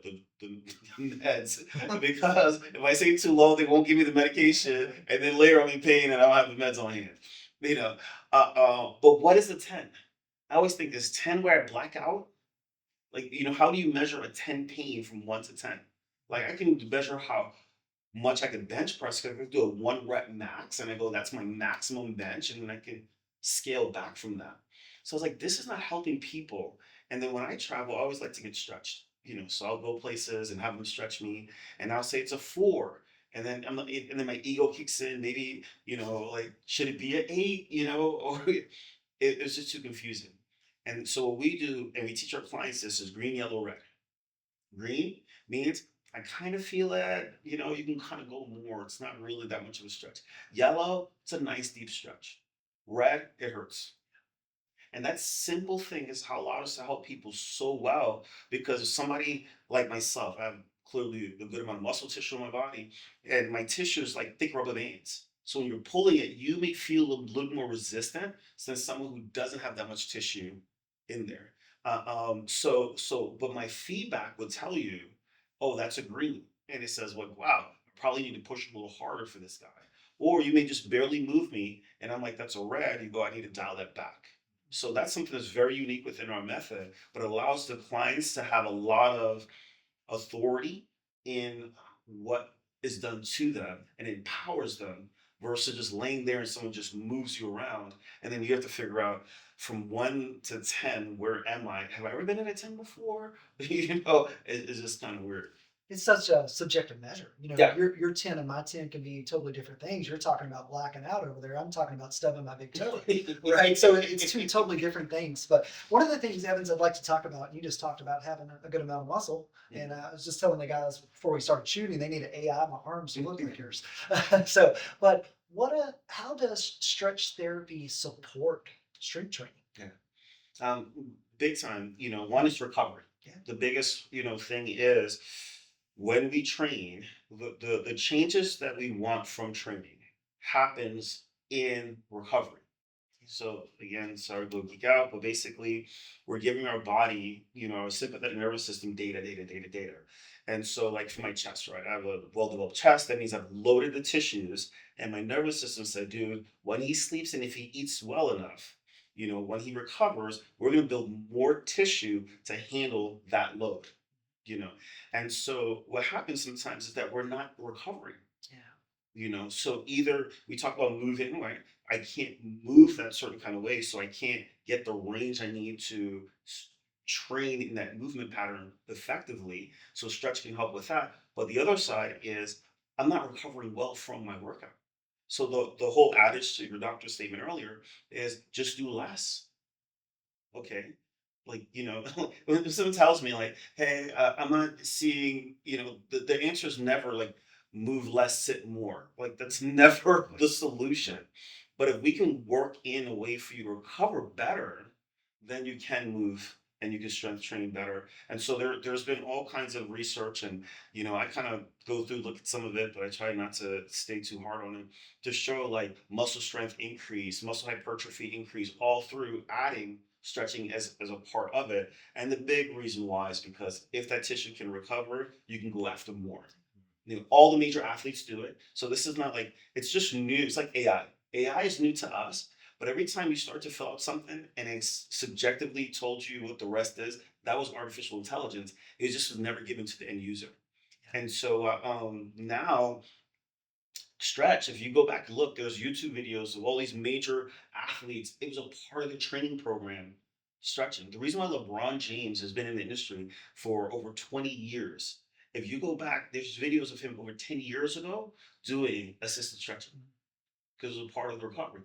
meds. Because if I say too low, they won't give me the medication, and then later I'm in pain and I don't have the meds on hand. You know, but what is a 10? I always think, is 10 where I black out? Like, how do you measure a 10 pain from 1 to 10? Like, I can measure how much I can bench press. 'Cause I can do a 1 rep max, and I go, that's my maximum bench, and then I can scale back from that. So I was like, this is not helping people. And then when I travel, I always like to get stretched. So I'll go places and have them stretch me, and I'll say it's a 4. And then and then my ego kicks in. Maybe like, should it be an 8? Or it's just too confusing. And so what we do, and we teach our clients this, is green, yellow, red. Green means I kind of feel it, you can kind of go more. It's not really that much of a stretch. Yellow, it's a nice deep stretch. Red, it hurts. And that simple thing is how allowed us to help people so well, because somebody like myself, I have clearly a good amount of muscle tissue in my body, and my tissue is like thick rubber bands. So when you're pulling it, you may feel a little more resistant than someone who doesn't have that much tissue in there. But my feedback would tell you, oh, that's a green. And it says, well, wow, I probably need to push a little harder for this guy. Or you may just barely move me, and I'm like, that's a red. You go, I need to dial that back. So that's something that's very unique within our method, but allows the clients to have a lot of authority in what is done to them and empowers them, versus just laying there and someone just moves you around. And then you have to figure out from 1 to 10, where am I? Have I ever been in a 10 before? It's just kind of weird. It's such a subjective measure. Yeah. Your 10 and my 10 can be totally different things. You're talking about blacking out over there. I'm talking about stubbing my big toe. Right? So it's two totally different things. But one of the things, Evans, I'd like to talk about, you just talked about having a good amount of muscle. And I was just telling the guys before we started shooting, they need an AI my arms to look like yours. But how does stretch therapy support strength training? Yeah. Big time, one is recovery. Yeah. The biggest, thing is, when we train, the changes that we want from training happens in recovery. So again, sorry to geek out, but basically we're giving our body, our sympathetic nervous system data. And so, like, for my chest, right? I have a well-developed chest. That means I've loaded the tissues, and my nervous system said, dude, when he sleeps and if he eats well enough, when he recovers, we're going to build more tissue to handle that load. And so what happens sometimes is that we're not recovering. Yeah. So either we talk about moving, right? I can't move that certain kind of way, so I can't get the range I need to train in that movement pattern effectively. So stretch can help with that. But the other side is, I'm not recovering well from my workout. So the whole adage to your doctor's statement earlier is just do less. Okay. Like, when someone tells me like, hey, I'm not seeing, the answer is never like move less, sit more. Like that's never the solution. But if we can work in a way for you to recover better, then you can move and you can strength train better. And so there's been all kinds of research, and I kind of go through, look at some of it, but I try not to stay too hard on it, to show like muscle strength increase, muscle hypertrophy increase, all through adding stretching as a part of it. And the big reason why is because if that tissue can recover, you can go after more. All the major athletes do it. So this is not like it's just new. It's like AI. AI is new to us, but every time you start to fill out something and it's subjectively told you what the rest is, that was artificial intelligence. It just was never given to the end user. And so now Stretch, if you go back and look, there's YouTube videos of all these major athletes. It was a part of the training program, stretching. The reason why LeBron James has been in the industry for over 20 years, if you go back, there's videos of him over 10 years ago doing assisted stretching because it was a part of the recovery.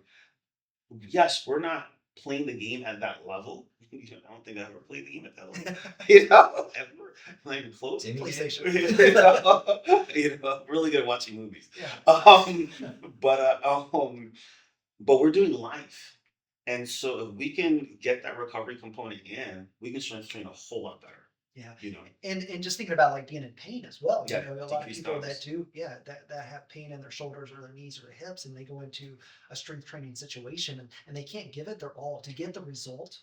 Yes, we're not playing the game at that level. I don't think I ever played the game at that level. Ever. Not even close. PlayStation. Really good at watching movies. Yeah. But we're doing life. And so if we can get that recovery component in, we can strength train a whole lot better. Yeah. You know. And just thinking about like being in pain as well. Yeah, A lot of decreased people dollars. that do, that have pain in their shoulders or their knees or their hips, and they go into a strength training situation, and they can't give it their all to get the result.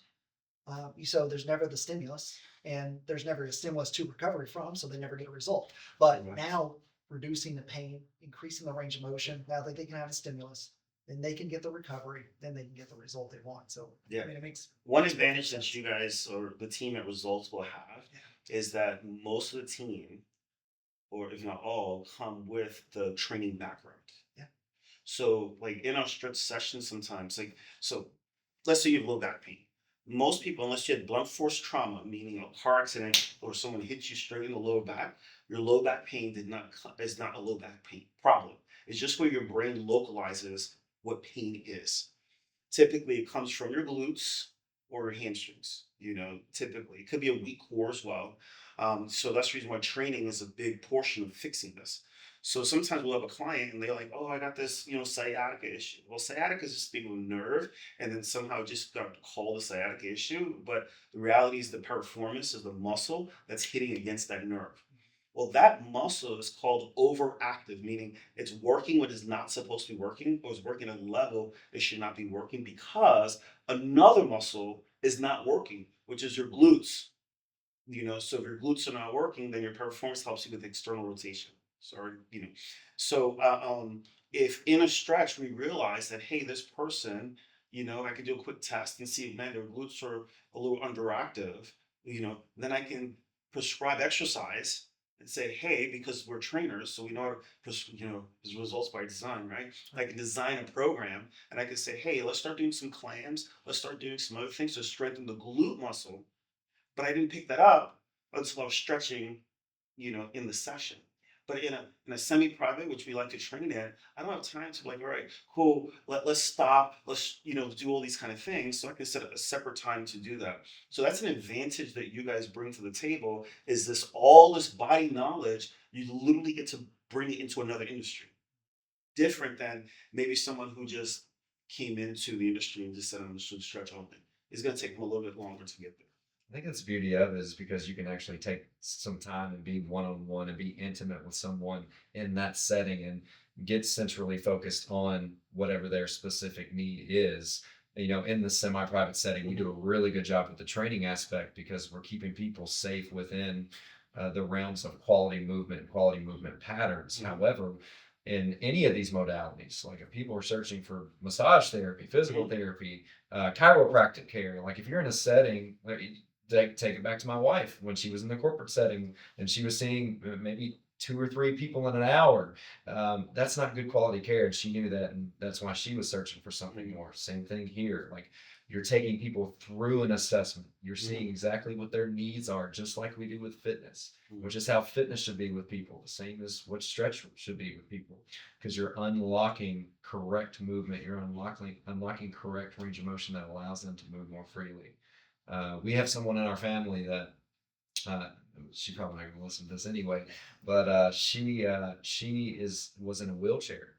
So there's never the stimulus, and there's never a stimulus to recovery from, so they never get a result. But Right. now reducing the pain, increasing the range of motion, now that they can have a stimulus, then they can get the recovery, then they can get the result they want. So Yeah. I mean, it makes One makes perfect advantage that sense. you guys or the team at Results will have is that most of the team, or if not all, come with the training background. Yeah. So, like in our stretch sessions, sometimes, so let's say you have low back pain. Most people, unless you had blunt force trauma, meaning a car accident or someone hits you straight in the lower back, your low back pain is not a low back pain problem. It's just where your brain localizes what pain is. Typically, it comes from your glutes or your hamstrings. Typically, it could be a weak core as well. So that's the reason why training is a big portion of fixing this. So sometimes we'll have a client and they're like, "Oh, I got this, sciatica issue." Well, sciatica is just being a nerve, and then somehow just got called a sciatica issue. But the reality is the piriformis is the muscle that's hitting against that nerve. Well, that muscle is called overactive, meaning it's working when it's not supposed to be working, or it's working at a level it should not be working because another muscle is not working, which is your glutes. So if your glutes are not working, then your performance helps you with external rotation. Sorry, So if in a stretch we realize that, hey, this person, I can do a quick test and see, man, their glutes are a little underactive. Then I can prescribe exercise and say, hey, because we're trainers, so we know, as results by design, right? I can design a program and I can say, hey, let's start doing some clams. Let's start doing some other things to strengthen the glute muscle, but I didn't pick that up until I was stretching, in the session. But in a semi-private, which we like to train in, I don't have time to be like, all right, cool, let's stop, let's do all these kind of things. So I can set a separate time to do that. So that's an advantage that you guys bring to the table, is all this body knowledge, you literally get to bring it into another industry. Different than maybe someone who just came into the industry and just said, I'm just going to stretch only. It's going to take them a little bit longer to get there. I think that's the beauty of it, is because you can actually take some time and be one-on-one and be intimate with someone in that setting and get centrally focused on whatever their specific need is. In the semi-private setting, we do a really good job with the training aspect because we're keeping people safe within the realms of quality movement patterns. Mhm. However, in any of these modalities, like if people are searching for massage therapy, physical therapy, chiropractic care, like if you're in a setting, take it back to my wife when she was in the corporate setting and she was seeing maybe 2 or 3 people in an hour. That's not good quality care, and she knew that, and that's why she was searching for something more. Same thing here. Like, You're taking people through an assessment. You're seeing exactly what their needs are, just like we do with fitness, which is how fitness should be with people, the same as what stretch should be with people, because you're unlocking correct movement. You're unlocking correct range of motion that allows them to move more freely. We have someone in our family that uh, she probably not gonna listen to this anyway, but she was in a wheelchair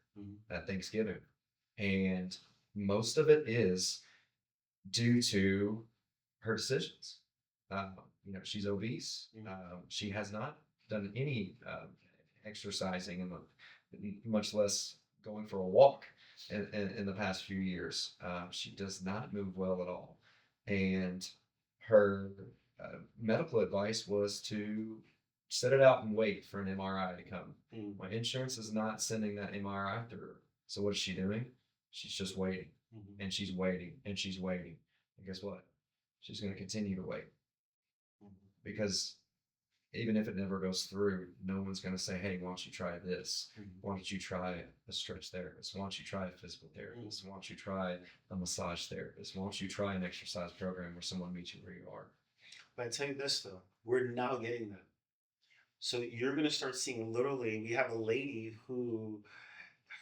at Thanksgiving, and most of it is due to her decisions. Uh, she's obese. She has not done any exercising, and much less going for a walk in the past few years. She does not move well at all, and her medical advice was to set it out and wait for an MRI to come. My insurance is not sending that MRI through. So what is she doing? She's just waiting, and she's waiting, and she's waiting. And guess what? She's going to continue to wait, because even if it never goes through, no one's going to say, hey, why don't you try this? Why don't you try a stretch therapist? Why don't you try a physical therapist? Why don't you try a massage therapist? Why don't you try an exercise program where someone meets you where you are? But I tell you this though, we're now getting that. So you're going to start seeing, literally, we have a lady who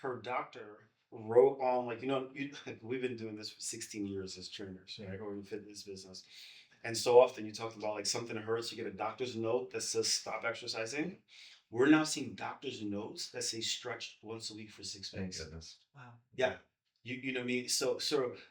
her doctor wrote on, like, we've been doing this for 16 years as trainers, right? Or in the fitness business. And so often you talk about like something hurts, you get a doctor's note that says stop exercising. We're now seeing doctor's notes that say stretch once a week for 6 weeks. Thank goodness. Wow. Yeah. You know what I mean? So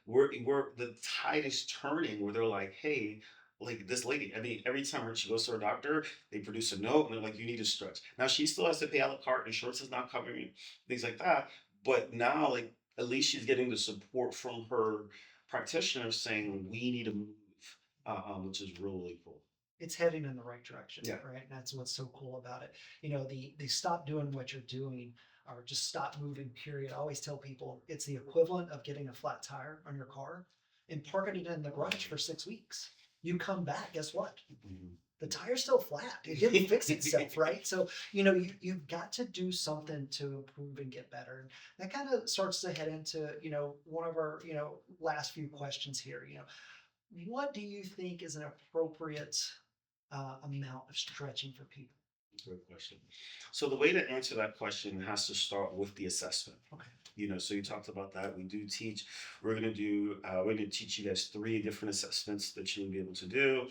we're the tide is turning where they're like, hey, like this lady, I mean, every time she goes to her doctor, they produce a note and they're like, you need to stretch. Now she still has to pay a la carte, insurance is not covering things like that. But now, like, at least she's getting the support from her practitioner saying we need to move, which is really cool. It's heading in the right direction, Yeah. right? And that's what's so cool about it. The stop doing what you're doing or just stop moving, period. I always tell people it's the equivalent of getting a flat tire on your car and parking it in the garage for 6 weeks. You come back, guess what? The tire's still flat. It didn't fix itself, right? So, you've got to do something to improve and get better. And that kind of starts to head into, one of our, last few questions here. What do you think is an appropriate amount of stretching for people? Great question. So the way to answer that question has to start with the assessment. Okay. So you talked about that. We do teach. We're going to teach you guys 3 different assessments that you'll be able to do.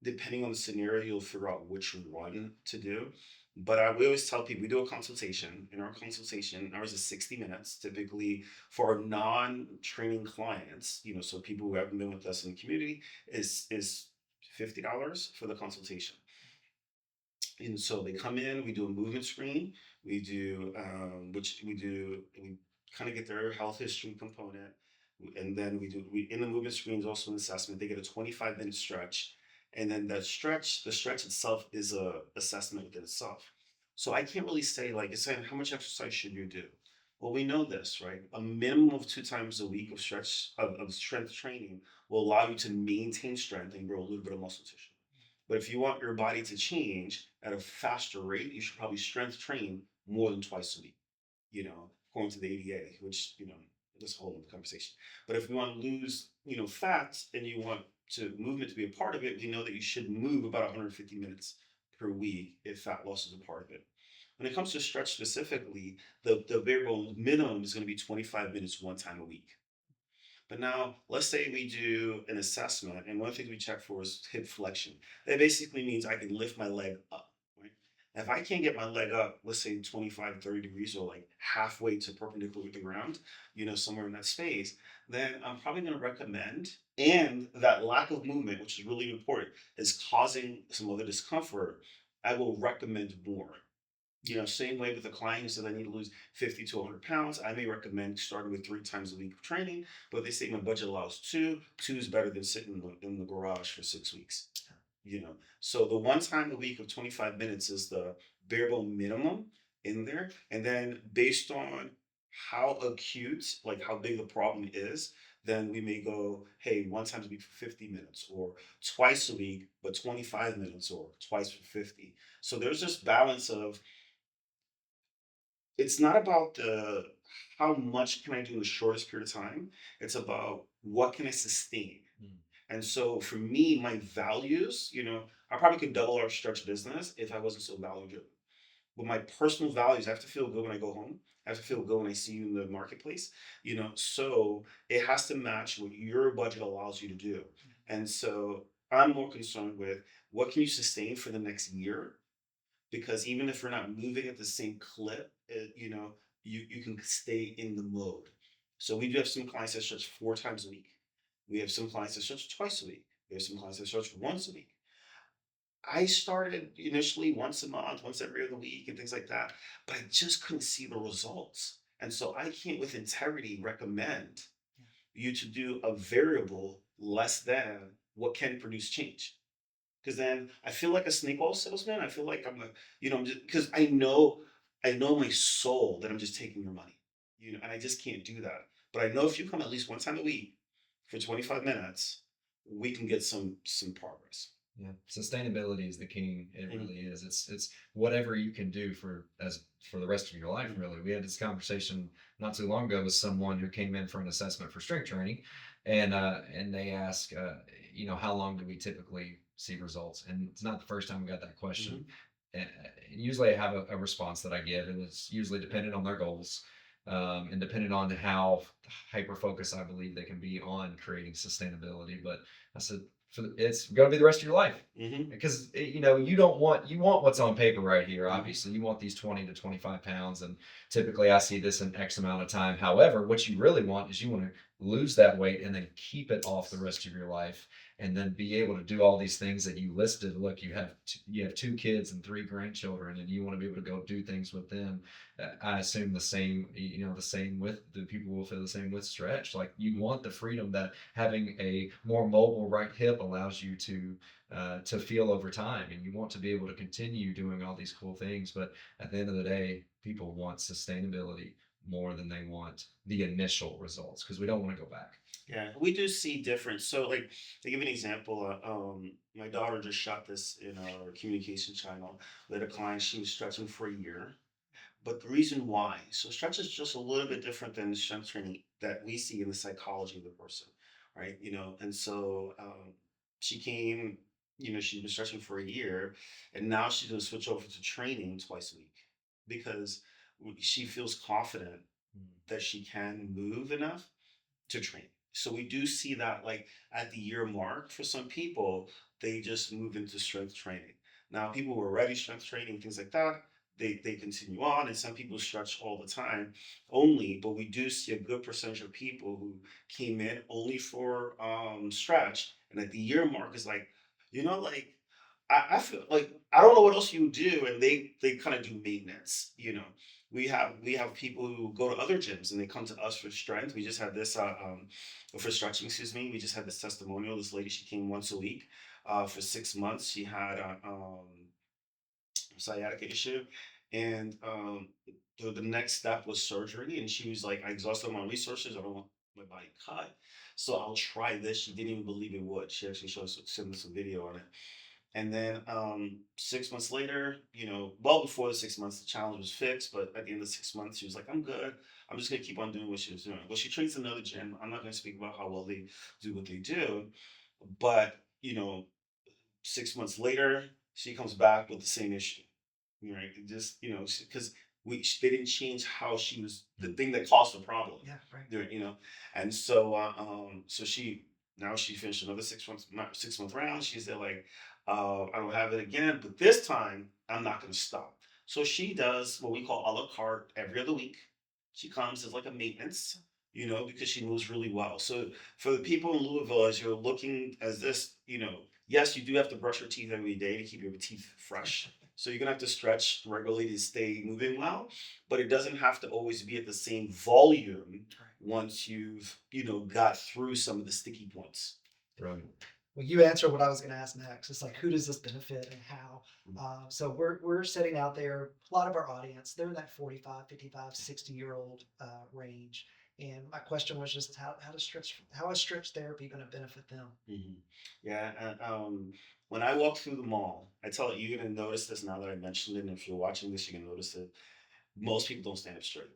Depending on the scenario, you'll figure out which one to do. But we always tell people we do a consultation. In our consultation, ours is 60 minutes. Typically, for our non-training clients, so people who haven't been with us in the community, is $50 for the consultation. And so they come in, we do a movement screen, we do, we kind of get their health history component. And then in the movement screen is also an assessment. They get a 25-minute stretch. And then the stretch itself is a assessment within itself. So I can't really say, like, it's saying how much exercise should you do? Well, we know this, right? A minimum of 2 times a week of strength training will allow you to maintain strength and grow a little bit of muscle tissue. But if you want your body to change at a faster rate, you should probably strength train more than twice a week, according to the ADA, which, that's a whole other conversation. But if you want to lose, fat and you want movement to be a part of it, we know that you should move about 150 minutes per week if fat loss is a part of it. When it comes to stretch specifically, the variable minimum is going to be 25 minutes one time a week. But now, let's say we do an assessment, and one of the things we check for is hip flexion. That basically means I can lift my leg up, right? And if I can't get my leg up, let's say 25, 30 degrees, or like halfway to perpendicular with the ground, somewhere in that space, then I'm probably going to recommend, and that lack of movement, which is really important, is causing some other discomfort, I will recommend more. Same way with a client who says I need to lose 50 to 100 pounds. I may recommend starting with 3 times a week of training, but if they say my budget allows 2 is better than sitting in the garage for 6 weeks. So the 1 time a week of 25 minutes is the variable minimum in there. And then based on how acute, like how big the problem is, then we may go, hey, 1 time a week for 50 minutes, or twice a week, but 25 minutes, or twice for 50. So there's this balance of, it's not about how much can I do in the shortest period of time. It's about what can I sustain? Mm. And so for me, my values, I probably could double our stretch business if I wasn't so value driven. But my personal values, I have to feel good when I go home. I have to feel good when I see you in the marketplace, so it has to match what your budget allows you to do. And so I'm more concerned with what can you sustain for the next year, because even if we're not moving at the same clip, you can stay in the mode. So we do have some clients that stretch 4 times a week. We have some clients that stretch twice a week. We have some clients that stretch once a week. I started initially once a month, once every other week, and things like that, but I just couldn't see the results. And so I can't, with integrity, recommend you to do a variable less than what can produce change. Because then I feel like a snake oil salesman. I feel like I'm just because I know my soul that I'm just taking your money, and I just can't do that. But I know if you come at least 1 time a week for 25 minutes, we can get some progress. Yeah, sustainability is the king. It Mhm. really is. It's whatever you can do for the rest of your life. Really, we had this conversation not too long ago with someone who came in for an assessment for strength training, and they ask, how long do we typically see results? And it's not the first time we got that question. Mhm. And usually, I have a response that I give, and it's usually dependent on their goals. And depending on how hyper focused I believe they can be on creating sustainability. But I said, it's going to be the rest of your life, Mhm. because you want what's on paper right here. Mhm. Obviously, you want these 20 to 25 pounds, and typically I see this in X amount of time. However, what you really want is you want to lose that weight and then keep it off the rest of your life, and then be able to do all these things that you listed. Look, you have 2 kids and 3 grandchildren, and you want to be able to go do things with them. I assume the same with the people will feel the same with stretch. Like, you want the freedom that having a more mobile right hip allows you to feel over time, and you want to be able to continue doing all these cool things. But at the end of the day, people want sustainability more than they want the initial results, because we don't want to go back. Yeah, we do see difference. So, like, to give you an example, my daughter just shot this in our communication channel. With a client, she was stretching for a year. But the reason why, so stretch is just a little bit different than strength training that we see in the psychology of the person, right? And so she came, she's been stretching for a year, and now she's going to switch over to training twice a week because she feels confident that she can move enough to train. So we do see that, like, at the year mark for some people, they just move into strength training. Now, people who are already strength training, things like that, they continue on, and some people stretch all the time only. But we do see a good percentage of people who came in only for stretch, and at the year mark is like, like I feel like I don't know what else you do, and they kind of do maintenance. We have people who go to other gyms and they come to us for strength. We just had this for stretching, excuse me. We just had this testimonial. This lady, she came once a week for 6 months. She had a sciatica issue, and the next step was surgery. And she was like, I exhausted my resources. I don't want my body cut, so I'll try this. She didn't even believe it would. She actually sent us a video on it. And then 6 months later, well before the 6 months, the challenge was fixed. But at the end of the 6 months, she was like, I'm good. I'm just going to keep on doing what she was doing. Well, she trains another gym. I'm not going to speak about how well they do what they do. But, 6 months later, she comes back with the same issue. Right? It just, because they didn't change how she was, the thing that caused the problem. Yeah, right. And so so she finished another 6 month round. She's there like, I don't have it again, but this time I'm not going to stop. So she does what we call a la carte every other week. She comes as like a maintenance, because she moves really well. So for the people in Louisville, as you're looking as this, yes, you do have to brush your teeth every day to keep your teeth fresh. So you're gonna have to stretch regularly to stay moving well, but it doesn't have to always be at the same volume once you've got through some of the sticky points. Right. Well, you answered what I was going to ask next. It's like, who does this benefit and how? So we're sitting out there, a lot of our audience, they're in that 45, 55, 60-year-old range. And my question was just how is stretch therapy going to benefit them? Yeah, and when I walk through the mall, I tell you, you're gonna notice this now that I mentioned it. And if you're watching this, you're gonna notice it. Most people don't stand up straight.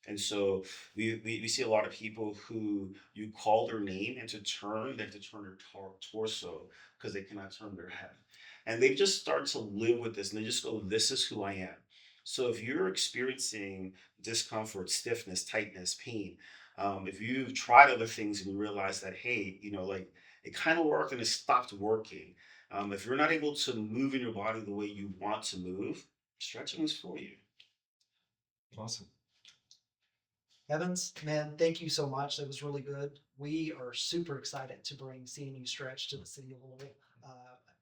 And so we see a lot of people who you call their name and they have to turn their torso because they cannot turn their head. And they've just started to live with this and they just go, this is who I am. So if you're experiencing discomfort, stiffness, tightness, pain, if you've tried other things and you realize that, hey, like it kind of worked and it stopped working. If you're not able to move in your body the way you want to move, stretching is for you. Awesome. Evans, man, thank you so much. That was really good. We are super excited to bring CNU Stretch to the city of Louisville.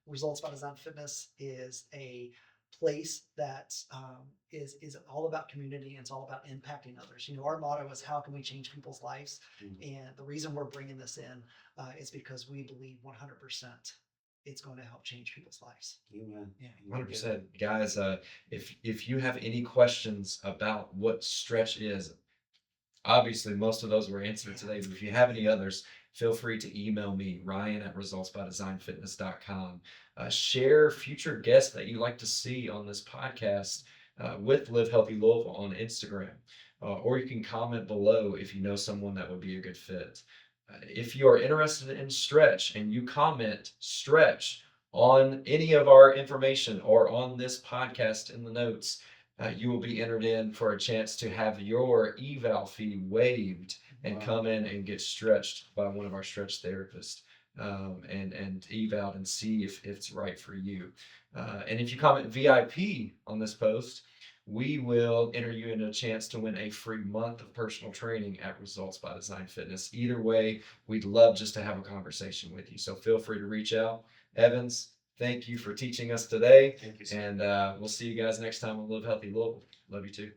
Results by Design Fitness is a place that is all about community and it's all about impacting others. Our motto is how can we change people's lives? And the reason we're bringing this in is because we believe 100% it's going to help change people's lives. Amen. Yeah. 100%. Guys, if you have any questions about what stretch is, obviously most of those were answered today, but if you have any others, feel free to email me, ryan@resultsbydesignfitness.com. Share future guests that you'd like to see on this podcast with Live Healthy Louisville on Instagram. Or you can comment below if you know someone that would be a good fit. If you are interested in stretch and you comment stretch on any of our information or on this podcast in the notes, you will be entered in for a chance to have your eval fee waived and come in and get stretched by one of our stretch therapists and eval and see if it's right for you. And if you comment VIP on this post, we will enter you in a chance to win a free month of personal training at Results by Design Fitness. Either way, we'd love just to have a conversation with you. So feel free to reach out. Evans, thank you for teaching us today. Thank you, sir. And we'll see you guys next time on Live Healthy Louisville. Love you too.